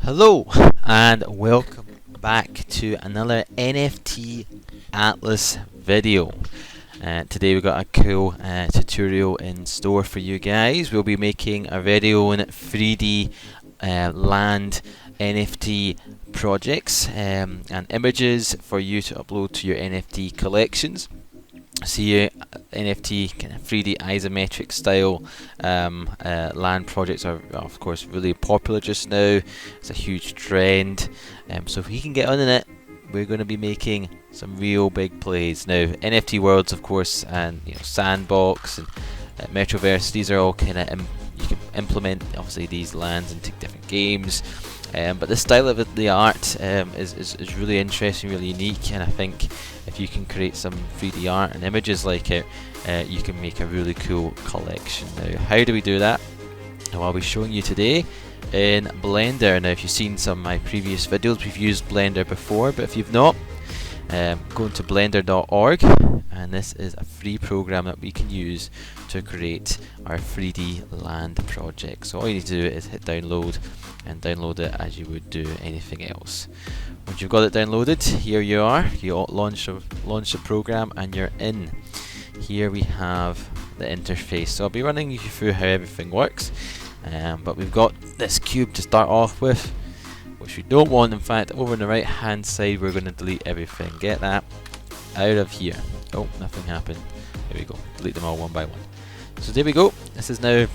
Hello and welcome back to another NFT Atlas video. Today we've got a cool tutorial in store for you guys. We'll be making a video on 3D land NFT projects and images for you to upload to your NFT collections. See, NFT kind of 3D isometric style land projects are of course really popular just now. It's a huge trend, so if we can get on in it, we're going to be making some real big plays. Now NFT worlds of course, and Sandbox and Metroverse, these are all kind of you can implement obviously these lands into different games, but the style of the art is really interesting, really unique, and I think if you can create some 3D art and images like it, you can make a really cool collection. Now, how do we do that? Well, I'll be showing you today in Blender. Now, if you've seen some of my previous videos, we've used Blender before, but if you've not, go into blender.org, and this is a free program that we can use to create our 3D land project. So all you need to do is hit download and download it as you would do anything else. Once you've got it downloaded, here you are. You launch the program and you're in. Here we have the interface. So I'll be running you through how everything works, but we've got this cube to start off with, which we don't want. In fact, over on the right hand side we're going to delete everything. Get that out of here. Oh, nothing happened. There we go. Delete them all one by one. So there we go. This is now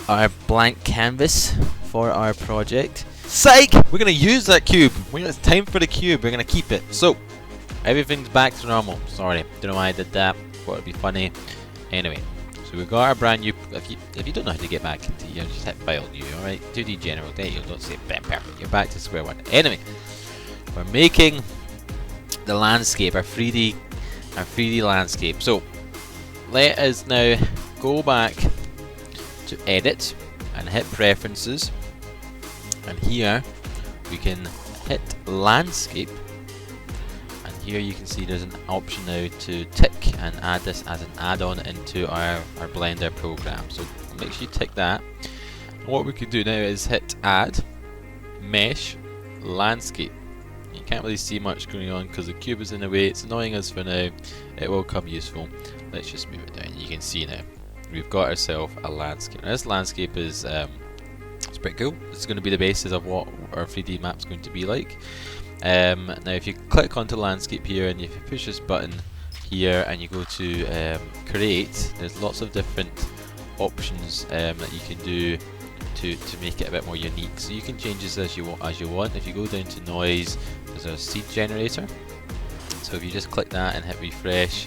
our blank canvas for our project. Psych! We're going to use that cube. It's time for the cube. We're going to keep it. So everything's back to normal. Sorry, don't know why I did that. Thought it'd be funny. Anyway, so we've got our brand new. If you don't know how to get back into here, just hit File New. All right, 2D General. There you go. Don't say bam, perfect. You're back to square one. Anyway, we're making the landscape, our 3D landscape. So let us now go back to Edit and hit Preferences, and here we can hit Landscape, and here you can see there's an option now to tick and add this as an add-on into our Blender program. So make sure you tick that. And what we can do now is hit Add, Mesh, Landscape. You can't really see much going on because the cube is in the way. It's annoying us for now. It will come useful. Let's just move it down. You can see now we've got ourselves a landscape. Now this landscape is it's pretty cool. It's going to be the basis of what our 3D map's going to be like. Now if you click onto landscape here and if you push this button here and you go to create, there's lots of different options that you can do to make it a bit more unique. So you can change this as you want. If you go down to noise, there's a seed generator. So if you just click that and hit refresh,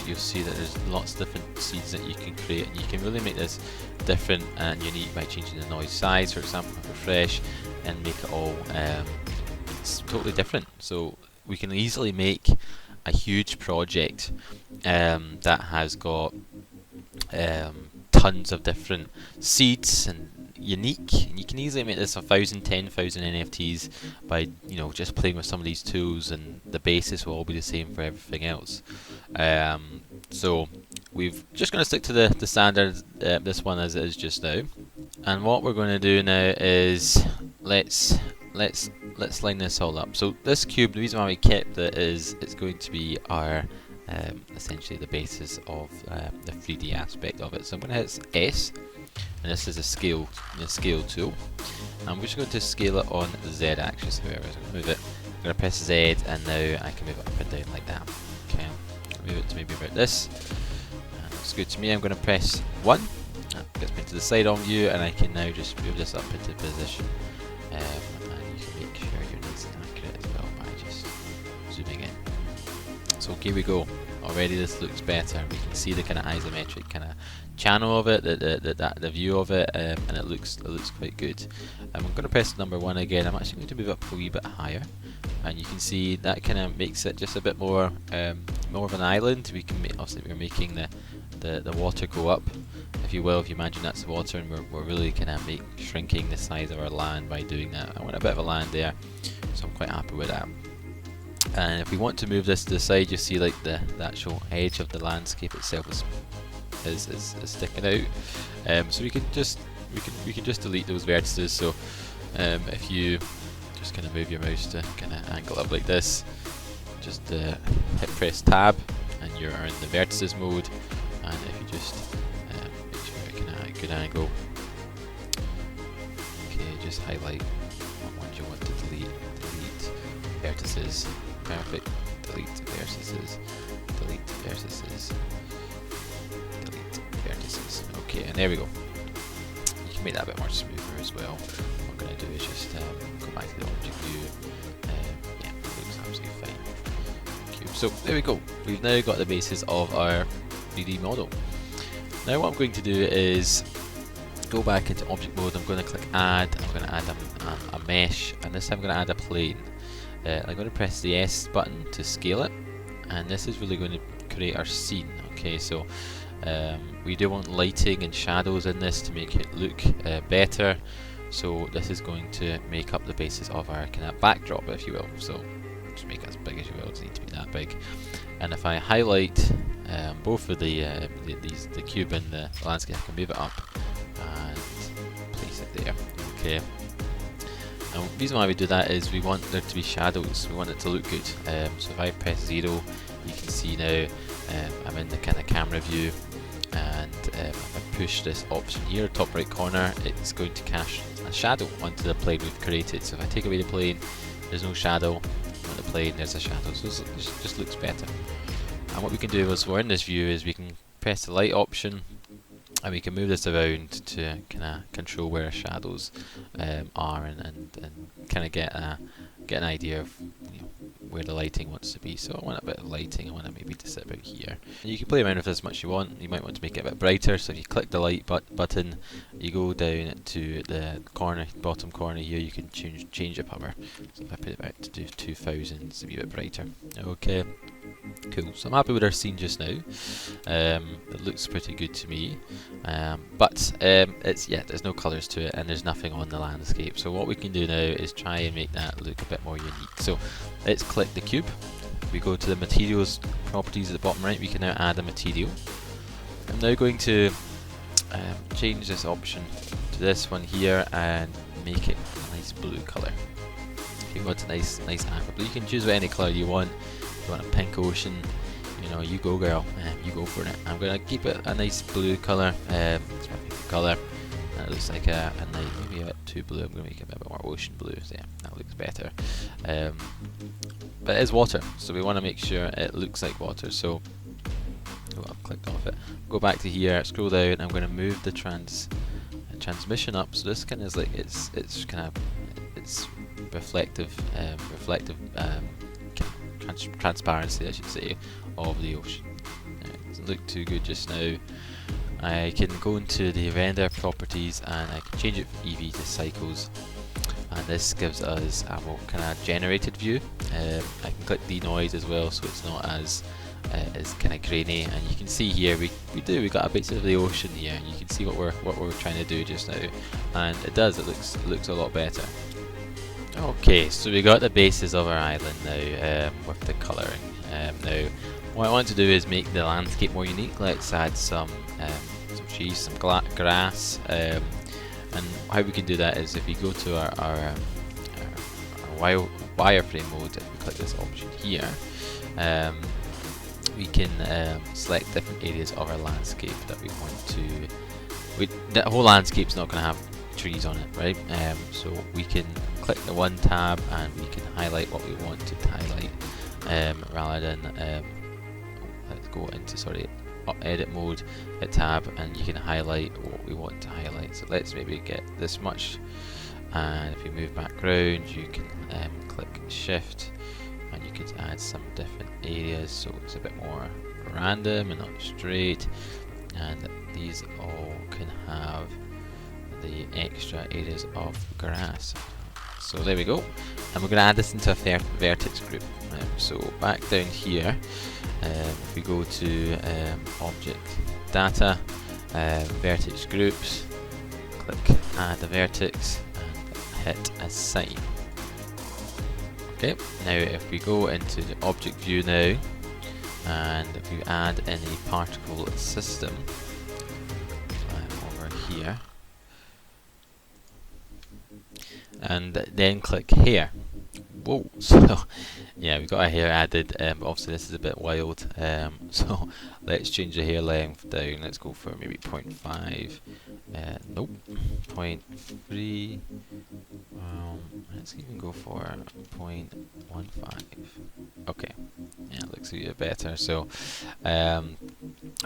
you'll see that there's lots of different seeds that you can create, and you can really make this different and unique by changing the noise size, for example, refresh, and make it all it's totally different. So we can easily make a huge project that has got tons of different seeds and unique, and you can easily make this 1,000, 10,000 NFTs by just playing with some of these tools, and the basis will all be the same for everything else. So we've just going to stick to the standard this one as it is just now, and what we're going to do now is let's line this all up. So this cube, the reason why we kept it is it's going to be our essentially the basis of the 3D aspect of it. So I'm going to hit S, and this is a scale tool. I'm just going to scale it on the Z axis. However, so I'm going to move it. I'm going to press Z, and now I can move it up and down like that. Okay, move it to maybe about this. Looks good to me. I'm going to press 1. That gets me to the side on view, and I can now just move this up into position. And you can make sure you're nice and accurate as well by just zooming in. So here we go. Already this looks better. We can see the kind of isometric kind of channel of it, the view of it, and it looks quite good. I'm going to press number 1 again. I'm actually going to move up a wee bit higher, and you can see that kind of makes it just a bit more of an island. We can obviously we're making the water go up, if you will. If you imagine that's the water, and we're really kind of shrinking the size of our land by doing that. I want a bit of a land there, so I'm quite happy with that. And if we want to move this to the side, you see like the actual edge of the landscape itself is sticking out. So we can just delete those vertices. So If you just kind of move your mouse to kind of angle up like this, just hit press tab and you're in the vertices mode, and if you just make sure you're kind of at a good angle, okay, just highlight what ones you want to delete, vertices, perfect, delete vertices, delete vertices, delete vertices, okay, and there we go. You can make that a bit more smoother as well. What I'm going to do is just go back to the object view. Yeah, it looks absolutely fine. So there we go, we've now got the basis of our 3D model. Now what I'm going to do is go back into object mode. I'm going to click add, I'm going to add a mesh, and this time I'm going to add a plane. I'm going to press the S button to scale it, and this is really going to create our scene. Okay, so we do want lighting and shadows in this to make it look better, so this is going to make up the basis of our kind of backdrop, if you will. So just make it as big as you will, it doesn't need to be that big. And if I highlight both of the cube and the landscape, I can move it up and place it there. Okay. And the reason why we do that is we want there to be shadows, we want it to look good. So if I press 0, you can see now I'm in the kind of camera view, and if I push this option here, top right corner, it's going to cast a shadow onto the plane we've created. So if I take away the plane, there's no shadow. On the plane, there's a shadow, so it just looks better. And what we can do as we're in this view is we can press the light option, and we can move this around to kind of control where our shadows are, and kind of get an idea of, you know, where the lighting wants to be. So I want a bit of lighting, I want it maybe to sit about here. And you can play around with this as much as you want. You might want to make it a bit brighter, so if you click the light button, you go down to the corner, bottom corner here, you can change the power. So if I put it back to do 2000, it's a wee bit brighter. Okay, cool. So I'm happy with our scene just now. It looks pretty good to me, but there's no colours to it, and there's nothing on the landscape. So what we can do now is try and make that look a bit more unique. So let's click the cube. We go to the materials properties at the bottom right. We can now add a material. I'm now going to change this option to this one here and make it a nice blue colour. If you want a nice aqua blue, you can choose any colour you want. If you want a pink ocean, you know, you go girl, you go for it. I'm going to keep it a nice blue colour. It's my favourite colour. It looks like a night, maybe a bit too blue. I'm going to make it a bit more ocean blue. So yeah, that looks better. But it is water, so we want to make sure it looks like water. So I've clicked off it. Go back to here, scroll down. I'm going to move the transmission up. So this kind of is like it's reflective transparency, I should say, of the ocean. It doesn't look too good just now. I can go into the render properties and I can change it from EV to cycles, and this gives us a more kind of generated view. I can click denoise as well, so it's not as kind of grainy, and you can see here we got a bit of the ocean here, and you can see what we're trying to do just now, and it looks a lot better. Okay, so we got the basis of our island now with the colouring. Now what I want to do is make the landscape more unique. Let's add some trees, some grass, and how we can do that is if we go to our wireframe mode, if we click this option here, we can select different areas of our landscape that we want to. The whole landscape's not going to have trees on it, right? So we can click the one tab and we can highlight what we want to highlight, rather than let's go into edit mode, hit tab, and you can highlight what we want to highlight. So let's maybe get this much, and if you move background, you can click shift and you can add some different areas, so it's a bit more random and not straight, and these all can have the extra areas of grass. So there we go, and we're going to add this into a vertex group. So back down here, if we go to object data, vertex groups, click add a vertex and hit assign. Okay, now if we go into the object view now, and if we add in a particle system over here, and then click hair. Whoa, so yeah, we've got our hair added, but obviously this is a bit wild, so let's change the hair length down. Let's go for maybe 0.5, nope, 0.3, let's even go for 0.15. Okay, yeah, looks a bit better. So I'm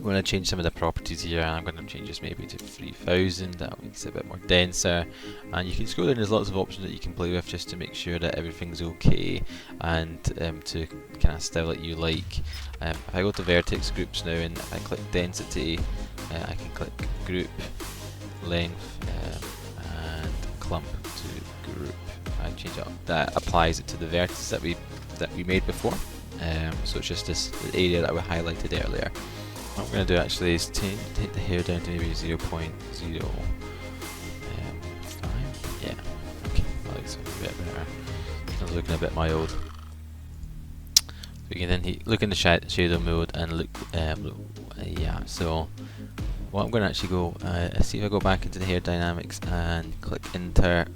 going to change some of the properties here. I'm going to change this maybe to 3000. That makes it a bit more denser. And you can scroll down. There's lots of options that you can play with just to make sure that everything's okay and to kind of style it you like. If I go to vertex groups now and I click density, I can click group length and clump to group. I change it up. That applies it to the vertices that we made before. So it's just this area that we highlighted earlier. What I'm going to do actually is take the hair down to maybe 0.05. Yeah, okay, that looks a bit better. It's looking a bit mild. So you can then look in the shadow mode and look, yeah, so what I'm going to actually go, see if I go back into the hair dynamics and click enter.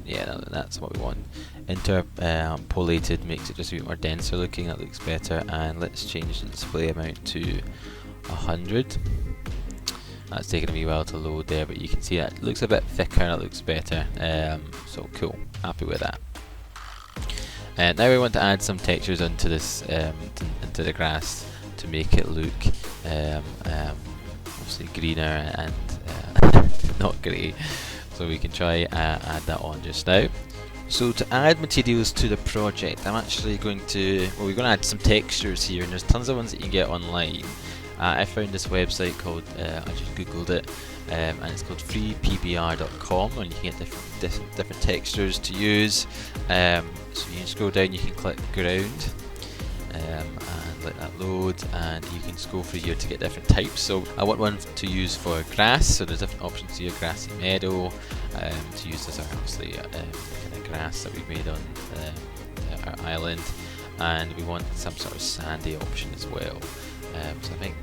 Yeah, that's what we want. Interpolated makes it just a bit more denser looking, that looks better. And let's change the display amount to 100. That's taking a wee while to load there, but you can see that it looks a bit thicker and it looks better. So cool, happy with that. Now we want to add some textures into this, into the grass to make it look obviously greener and not grey. So we can try add that on just now. So to add materials to the project, I'm actually going to, well, we're going to add some textures here, and there's tons of ones that you can get online. I found this website called, I just googled it, and it's called freepbr.com, and you can get different textures to use. So you can scroll down, you can click ground, and let that load, and you can scroll through here to get different types. So I want one to use for grass, so there's different options here: grassy meadow, to use as our obviously kind of grass that we've made on our island, and we want some sort of sandy option as well. So I think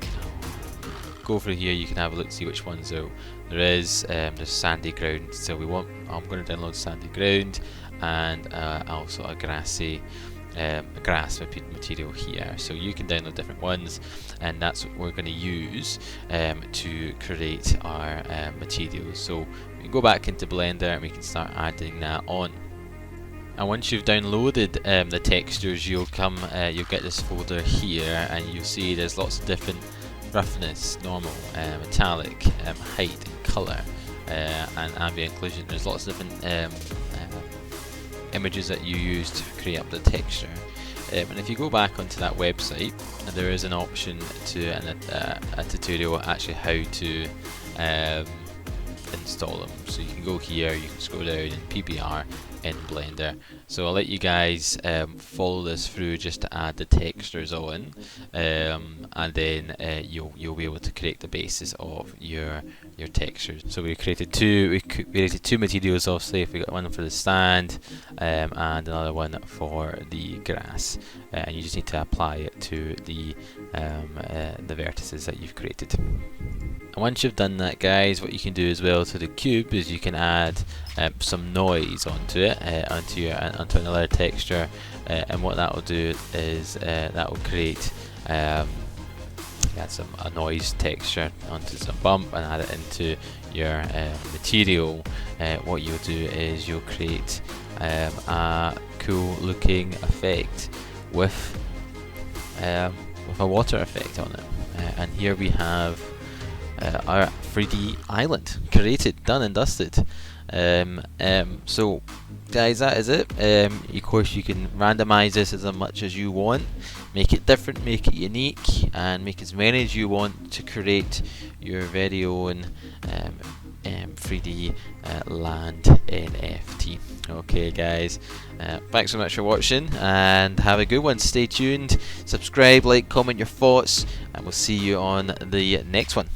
go through here, you can have a look, see which ones there is. There's sandy ground, so I'm going to download sandy ground, and also a grassy grass material here. So you can download different ones, and that's what we're going to use to create our materials. So we can go back into Blender and we can start adding that on. And once you've downloaded the textures, you'll get this folder here, and you'll see there's lots of different roughness, normal, metallic, height and colour, and ambient occlusion. There's lots of different images that you use to create up the texture. And if you go back onto that website, there is an option to a tutorial actually how to install them. So you can go here, you can scroll down in PBR in Blender. So I'll let you guys follow this through just to add the textures on, and then you'll be able to create the basis of your textures. So we created two materials. Obviously, we got one for the stand and another one for the grass, and you just need to apply it to the vertices that you've created. And once you've done that, guys, what you can do as well to the cube is you can add some noise onto it, onto another texture, and what that will do is that will create add a noise texture onto some bump and add it into your material. What you'll do is you'll create a cool looking effect with a water effect on it. And here we have our 3D island created, done and dusted. So guys, that is it. Of course, you can randomize this as much as you want, make it different, make it unique, and make as many as you want to create your very own 3D land NFT. Okay guys, thanks so much for watching, and have a good one. Stay tuned, subscribe, like, comment your thoughts, and we'll see you on the next one.